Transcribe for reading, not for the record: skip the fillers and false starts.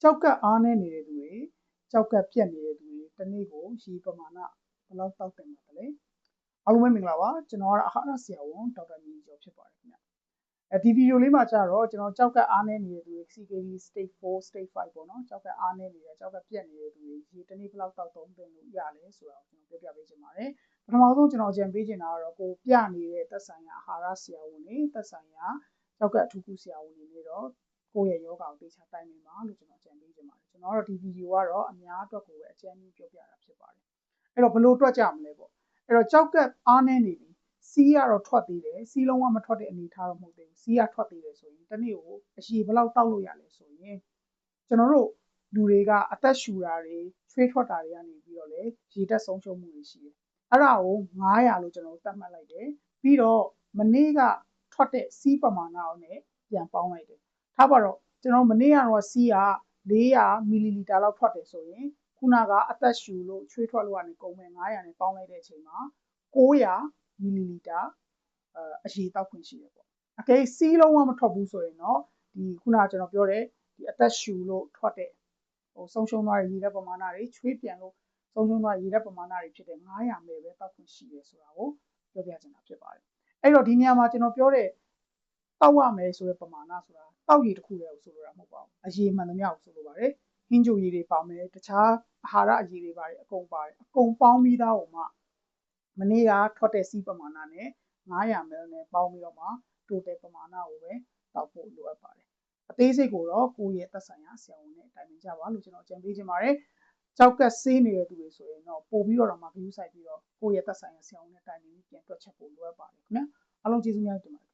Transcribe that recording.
ကြောက်ကပ်အားနည်းနေတဲ့သူတွေကြောက်ကပ်ပြတ်နေတဲ့သူတွေတနေ့ကိုရေပမာဏဘယ်လောက်တောက်တင်ပါလဲအားလုံးပဲမင်္ဂလာပါကျွန်တော်ကတော့အာဟာရဆရာဝန်ဒေါက်တာမြင့်ကျော်ဖြစ်ပါတယ်ခင်ဗျဒီဗီဒီယိုလေးမှာကျတော့ကျွန်တော်ကြောက်ကပ်အားနည်းနေတဲ့သူတွေ CKD stage 4 stage 5ပေါ့နော်ကြောက်ကပ်အားနည်းနေတဲ့ကြောက်ကပ်ပြတ်နေတဲ့သူတွေရေတနေ့ဘယ်လောက်တောက်သုံးသင့်လို့ရလဲဆိုတာကိုကျွန်တော်ပြောပြပေးချင်ပါတယ်ပထမဆုံးကျွန်တော်ကြံပေးချင်တာကတော့ကိုပြနေတဲ့သက်ဆိုင်ရာအာဟာရဆရာဝန်တွေသက်ဆိုင်ရာကြောက်ကပ်အထူးကုဆရာဝန်တွေနဲ့တော့ကိုယ့်ရဲ့ယောဂကိုသေချာတိုင်ပင်ပါလို့ကျွန်တော်ကြံပေးချင်ပါတယ်ကျွန်တော်ကတော့ဒီဗီဒီယိုကတော့အများအတွက်ကိုပဲအကျဉ်းပြောပြတာဖြစ်ပါတယ်အဲ့တော့ဘယ်လိုတွက်ကြမလဲပေါ့အဲ့တော့ကြောက်ကပ်အားနည်းနေပြီစီးကတော့ထွက်သေးတယ်စီးလုံးဝမထွက်တဲ့အနေအထားတော့မဟုတ်သေးဘူးစီးကထွက်သေးတယ်ဆိုရင်တနေ့ကိုအရေဘယ်လောက်တောက်လို့ရလဲဆိုရင်ကျွန်တော်တို့လူတွေကအသက်ရှူတာတွေချွေးထွက်တာတွေကနေပြီးတော့လေရေတက်ဆုံးရှုံးမှုတွေရှိတယ်အဲ့ဒါကို900လို့ကျွန်တော်တို့သတ်မှတ်လိုက်တယ်ပြီးတော့မနေ့ကထွက်တဲ့စီးပမာဏနဲ့ပြန်ပေါင်းလိုက်တယ်ထားပါတော့ကျွန်တော်မနေ့ကတော့စီးက400မီလီလီတာလောက်ထွက်တယ်ဆိုရင်ခုနကအသက်ရှူလို့ချွေးထွက်လို့ကနေကုန်မဲ့900နဲ့ပေါင်းလိုက်တဲ့အချိန်မှာ900မီလီလီတာအရေတောက်ခွင့်ရှိတယ်ပေါ့အကယ်စီးလုံးဝမထွက်ဘူးဆိုရင်တော့ဒီခုနကကျွန်တော်ပြောတဲ့ဒီအသက်ရှူလို့ထွက်တဲ့ဆုံးရှုံးသွားတဲ့ရေဓာတ်ပမာဏတွေချွေးပြန်လို့ဆုံးရှုံးသွားရေဓာတ်ပမာဏတွေဖြစ်တဲ့900မဲပဲတောက်ခွင့်ရှိတယ်ဆိုတာကိုပြောပြချင်တာဖြစ်ပါတယ်အဲ့တော့ဒီနေရာမှာကျွန်တော်ပြောတဲ့တောက်ရမယ်ဆိုတဲ့ပမာဏဆိုတာတောက်ရည်တစ်ခုတည်းကိုဆိုလိုတာမဟုတ်ပါဘူးအရေမှန်သမျှကိုဆိုလိုပါတယ်ဟင်းချိုရည်တွေပါမယ်တခြားအာဟာရအရည်တွေပါတယ်အကုန်ပါတယ်အကုန်ပေါင်းပြီးသားကိုမှမနေ့ကထွက်တဲ့စီးပမာဏနဲ့900 ml နဲ့ပေါင်းပြီးတော့မှ total ပမာဏကိုပဲတောက်ဖို့လိုအပ်ပါတယ်အသေးစိတ်ကိုတော့ကိုယ့်ရဲ့သက်ဆိုင်ရာဆရာဝန်နဲ့တိုင်ပင်ကြပါလို့ကျွန်တော်အကြံပေးချင်ပါတယ်ကြောက်ကပ်ဆေးနေတဲ့သူတွေဆိုရင်တော့ပို့ပြီးတော့မှ view site ပြီးတော့ကိုယ့်ရဲ့သက်ဆိုင်ရာဆရာဝန်နဲ့တိုင်ပင်ပြီးပြန်တွက်ချက်ဖို့လိုအပ်ပါတယ်ခင်ဗျာအားလုံးကျေးဇူးများတင်ပါတယ်